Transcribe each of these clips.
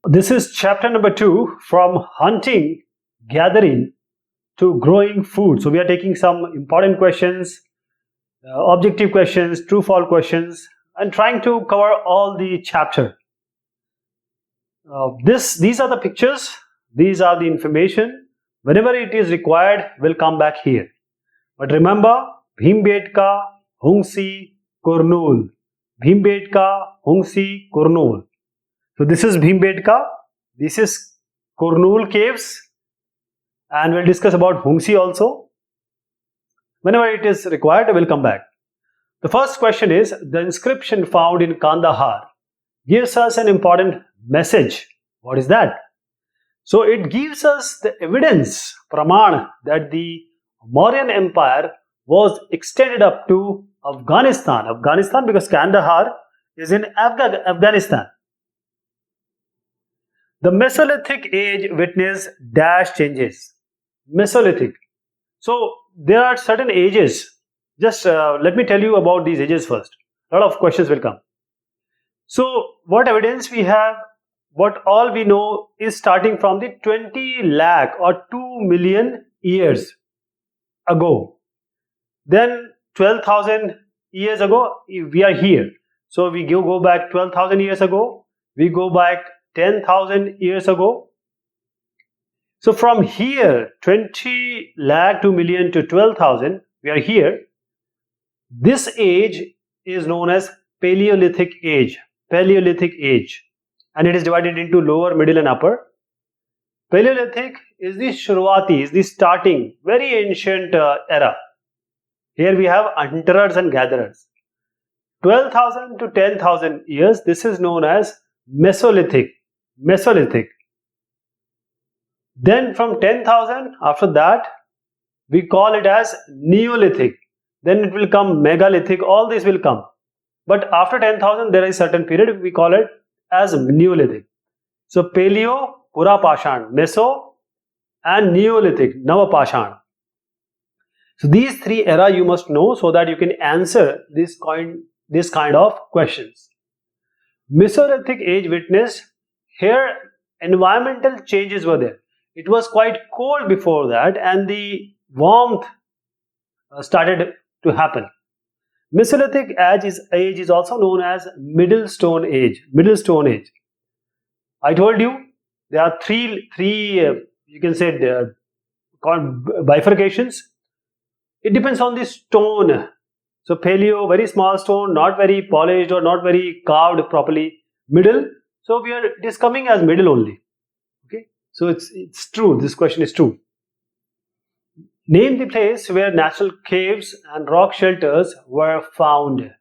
This is chapter number 2, from hunting, gathering to growing food. So we are taking some important questions, objective questions, true-false questions, and trying to cover all the chapter. These are the pictures, these are the information. Whenever it is required, we'll come back here. But remember, Bhimbetka, Hungsi, Kurnool. Bhimbetka, Hungsi, Kurnool. So this is Bhimbetka, this is Kurnool caves, and we'll discuss about Hungsi also. Whenever it is required, I will come back. The first question is, the inscription found in Kandahar gives us an important message. What is that? So it gives us the evidence, praman, that the Mauryan Empire was extended up to Afghanistan. Afghanistan, because Kandahar is in Afghanistan. The Mesolithic age witnessed dash changes. Mesolithic. So there are certain ages. Just let me tell you about these ages first. A lot of questions will come. So what evidence we have, what all we know is starting from the 20 lakh or 2 million years ago. Then 12,000 years ago, we are here. So we go back 12,000 years ago. We go back 10,000 years ago. So from here, 20 lakh 2 million to 12,000, we are here. This age is known as Paleolithic age. Paleolithic age. And it is divided into lower, middle and upper. Paleolithic is the Shurwati, is the starting, very ancient era. Here we have hunterers and gatherers. 12,000 to 10,000 years, this is known as Mesolithic. Mesolithic. Then from 10,000, after that, we call it as Neolithic. Then it will come Megalithic, all this will come. But after 10,000, there is a certain period, we call it as Neolithic. So Paleo, Pura Pashan, Meso and Neolithic, Nava Pashan. So these three era you must know so that you can answer this kind of questions. Mesolithic age witnessed, here environmental changes were there. It was quite cold before that and the warmth started to happen. Mesolithic age is also known as Middle Stone Age. Middle Stone Age. I told you there are three you can say called bifurcations. It depends on the stone. So Paleo, very small stone, not very polished or not very carved properly. Middle. So it is coming as middle only. Okay. So it's true. This question is true. Name the place where natural caves and rock shelters were found.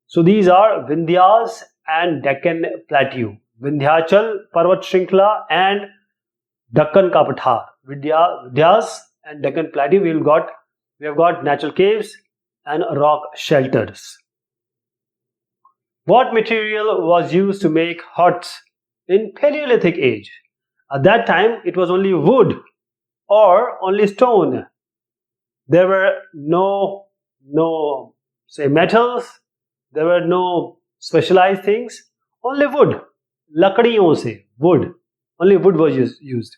So these are Vindhyas and Deccan Plateau. Vindhyachal, Parvat Shrinkla and Deccan ka Pathar. Vindhyas and Deccan Plateau, we have got natural caves and rock shelters. What material was used to make huts in Paleolithic age? At that time, it was only wood or only stone. There were no say metals, there were no specialized things, only wood. Lakadiyon se, wood. Only wood was used.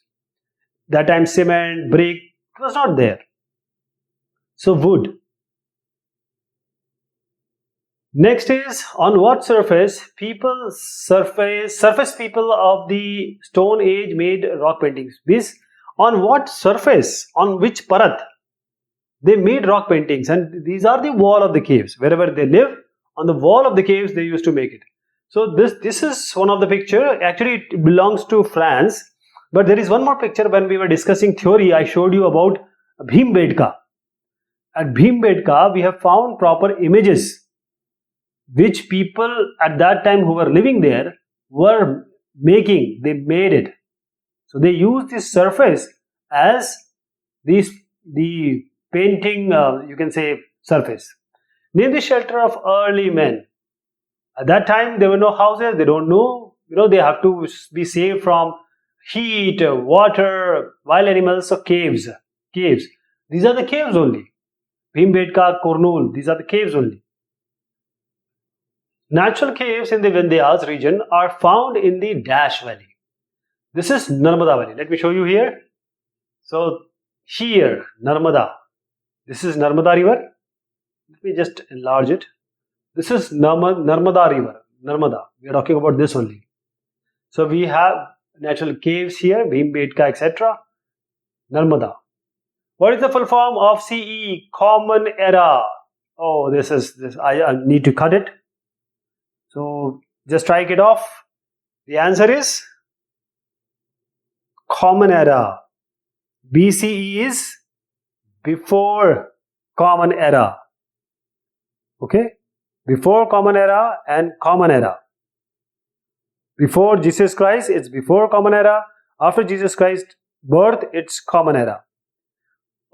That time cement, brick, it was not there. So wood. Next is, on what surface people of the Stone Age made rock paintings? This, on what surface, on which parat they made rock paintings, and these are the wall of the caves. Wherever they live, on the wall of the caves they used to make it. So this is one of the picture. Actually it belongs to France, but there is one more picture. When we were discussing theory, I showed you about Bhimbetka. At Bhimbetka we have found proper images which people at that time who were living there were making. They made it. So they used this surface as the painting, you can say, surface. Name the shelter of early men. At that time there were no houses. They don't know. They have to be saved from heat, water, wild animals. So caves. These are the caves only. Bhimbetka, Kurnool. These are the caves only. Natural caves in the Vindhyas region are found in the Dash Valley. This is Narmada Valley. Let me show you here. So here, Narmada. This is Narmada River. Let me just enlarge it. This is Narmada River. Narmada. We are talking about this only. So we have natural caves here, Bhimbetka, etc. Narmada. What is the full form of CE? Common Era. Oh, this. I need to cut it. So just strike it off. The answer is Common Era. BCE is before Common Era. Okay? Before Common Era and Common Era. Before Jesus Christ, it's before Common Era. After Jesus Christ's birth, it's Common Era.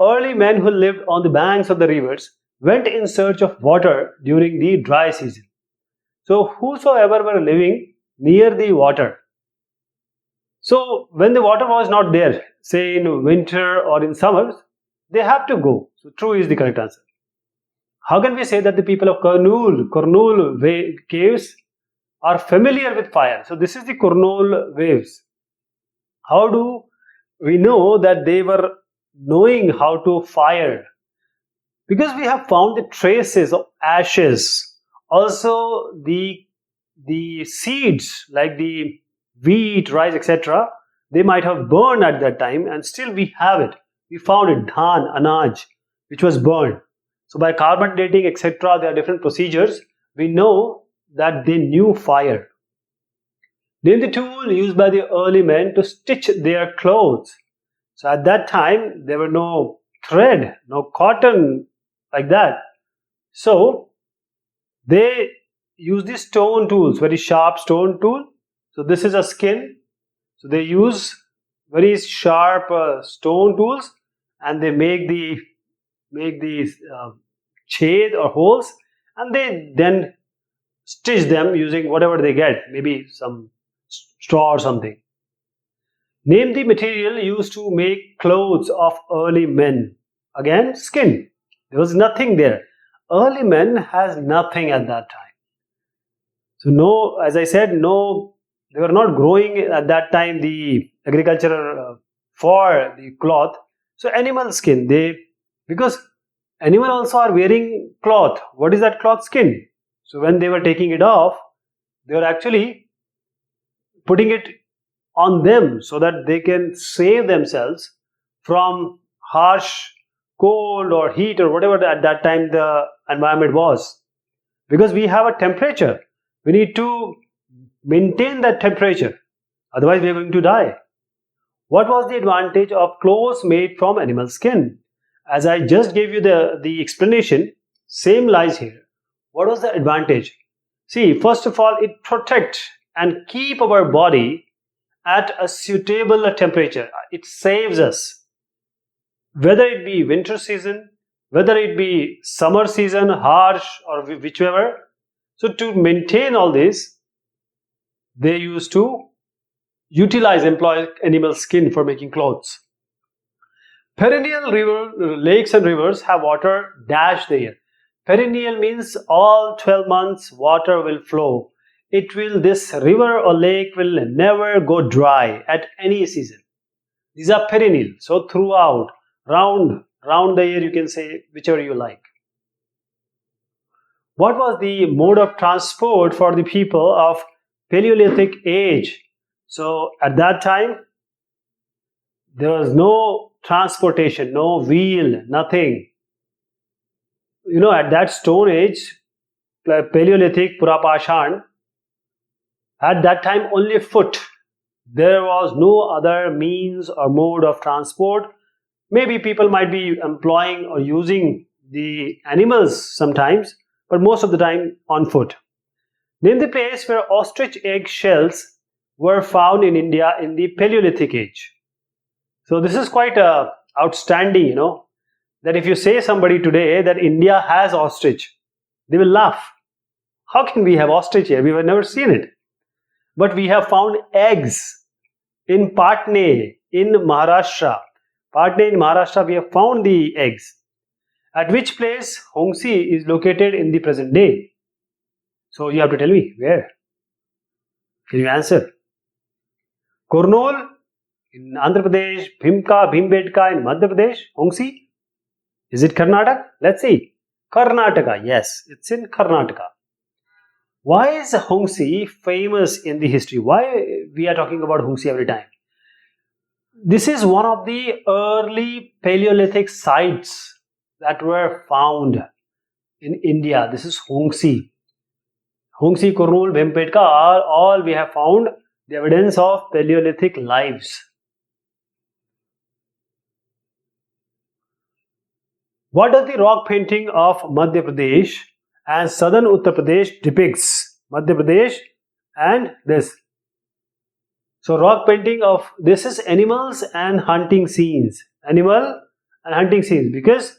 Early men who lived on the banks of the rivers went in search of water during the dry season. So whosoever were living near the water. So when the water was not there, say in winter or in summers, they have to go. So true is the correct answer. How can we say that the people of Kurnool caves are familiar with fire? So this is the Kurnool waves. How do we know that they were knowing how to fire? Because we have found the traces of ashes. Also the seeds like the wheat, rice, etc. they might have burned at that time, and still we have it. We found it, dhan, anaj, which was burned. So by carbon dating, etc., there are different procedures. We know that they knew fire. Name the tool used by the early men to stitch their clothes. So at that time, there were no thread, no cotton like that. So they use these stone tools, very sharp stone tool. So this is a skin. So they use very sharp stone tools, and they make these shade or holes, and they then stitch them using whatever they get, maybe some straw or something. Name the material used to make clothes of early men. Again, skin. There was nothing there. Early men has nothing at that time. So no, as I said, no, they were not growing at that time the agriculture for the cloth. So animal skin, because animal also are wearing cloth. What is that cloth? Skin. So when they were taking it off, they were actually putting it on them so that they can save themselves from harsh cold or heat or whatever at that time the environment was. Because we have a temperature, we need to maintain that temperature, otherwise we are going to die. What was the advantage of clothes made from animal skin? As I just gave you the explanation, same lies here. What was the advantage? See, first of all, it protects and keep our body at a suitable temperature. It saves us. Whether it be winter season, whether it be summer season, harsh or whichever. So to maintain all this, they used to employ animal skin for making clothes. Perennial lakes and rivers have water dash there. Perennial means all 12 months water will flow. This river or lake will never go dry at any season. These are perennial. So throughout, round the year, you can say whichever you like. What was the mode of transport for the people of Paleolithic age? So at that time, there was no transportation, no wheel, nothing. You know, at that stone age, Paleolithic, Purapashan, at that time only foot. There was no other means or mode of transport. Maybe people might be employing or using the animals sometimes, but most of the time on foot. Name the place where ostrich egg shells were found in India in the Paleolithic age. So this is quite outstanding, you know, that if you say somebody today that India has ostrich, they will laugh. How can we have ostrich here? We have never seen it. But we have found eggs in Patne in Maharashtra. Patne in Maharashtra, we have found the eggs. At which place Hongsi is located in the present day. So you have to tell me where. Can you answer? Kurnool in Andhra Pradesh, Bhimbetka in Madhya Pradesh, Hongsi. Is it Karnataka? Let's see. Karnataka, yes, it's in Karnataka. Why is Hongsi famous in the history? Why we are talking about Hongsi every time? This is one of the early Paleolithic sites that were found in India. This is Hongsi. Hongsi, Kurnool, Bhimbetka are all we have found the evidence of Paleolithic lives. What does the rock painting of Madhya Pradesh and southern Uttar Pradesh depicts? Madhya Pradesh and this. So rock painting of this is animals and hunting scenes. Animal and hunting scenes, because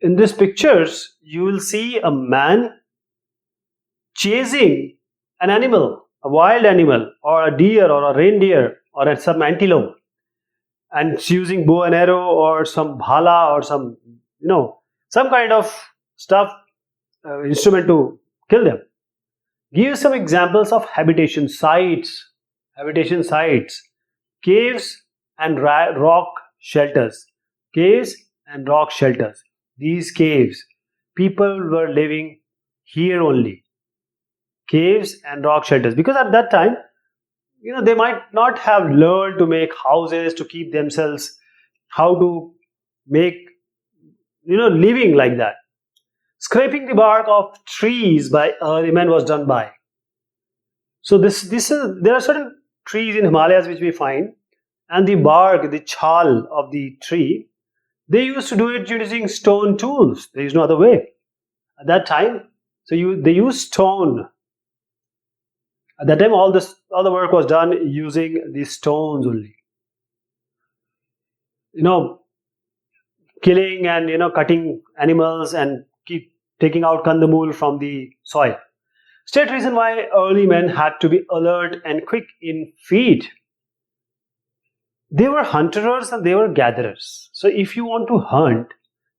in these pictures you will see a man chasing an animal, a wild animal, or a deer or a reindeer or some antelope, and using bow and arrow or some bhala or some some kind of stuff, instrument to kill them. Give some examples of habitation sites, caves and rock shelters. Caves and rock shelters. These caves, people were living here only. Caves and rock shelters, because at that time, they might not have learned to make houses to keep themselves, how to make living like that. Scraping the bark of trees by early men was done by. So there are certain trees in Himalayas which we find, and the bark, the chal of the tree, they used to do it using stone tools. There is no other way at that time. So they used stone. At that time, all the work was done using these stones only. Killing and cutting animals and keep taking out kandamul from the soil. State reason why early men had to be alert and quick in feet. They were hunters and they were gatherers. So if you want to hunt,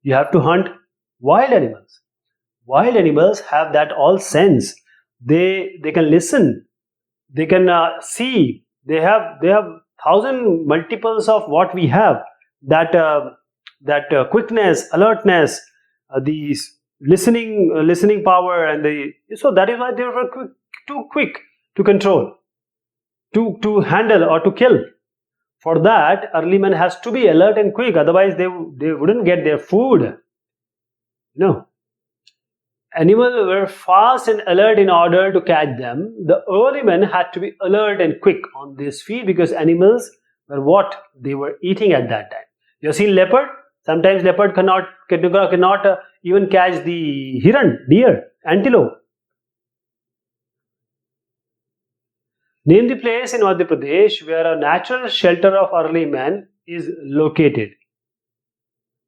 you have to hunt wild animals. Wild animals have that all sense. They can listen. They can see. They have thousand multiples of what we have. That quickness, alertness, these listening power, and so that is why they were too quick to control, to handle or to kill. For that, early men has to be alert and quick, otherwise they wouldn't get their food. Animals were fast and alert in order to catch them. The early men had to be alert and quick on this feed, because animals were what they were eating at that time. You have seen leopard. Sometimes leopard cannot even catch the deer, antelope. Name the place in Madhya Pradesh where a natural shelter of early men is located.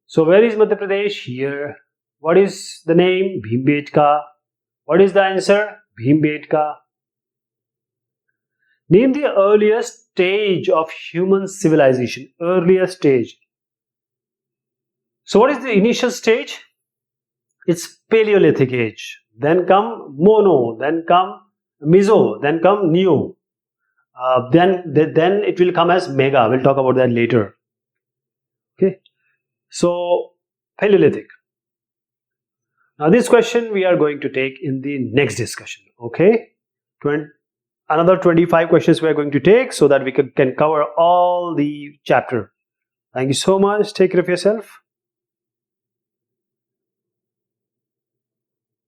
So where is Madhya Pradesh? Here. What is the name? Bhimbetka. What is the answer? Bhimbetka. Name the earliest stage of human civilization. Earliest stage. So what is the initial stage? It's Paleolithic age. Then come Mono. Then come Meso. Then come Neo. Then it will come as Mega. We'll talk about that later. Okay. So Paleolithic. Now this question we are going to take in the next discussion. Okay. Another 25 questions we are going to take, so that we can cover all the chapter. Thank you so much. Take care of yourself.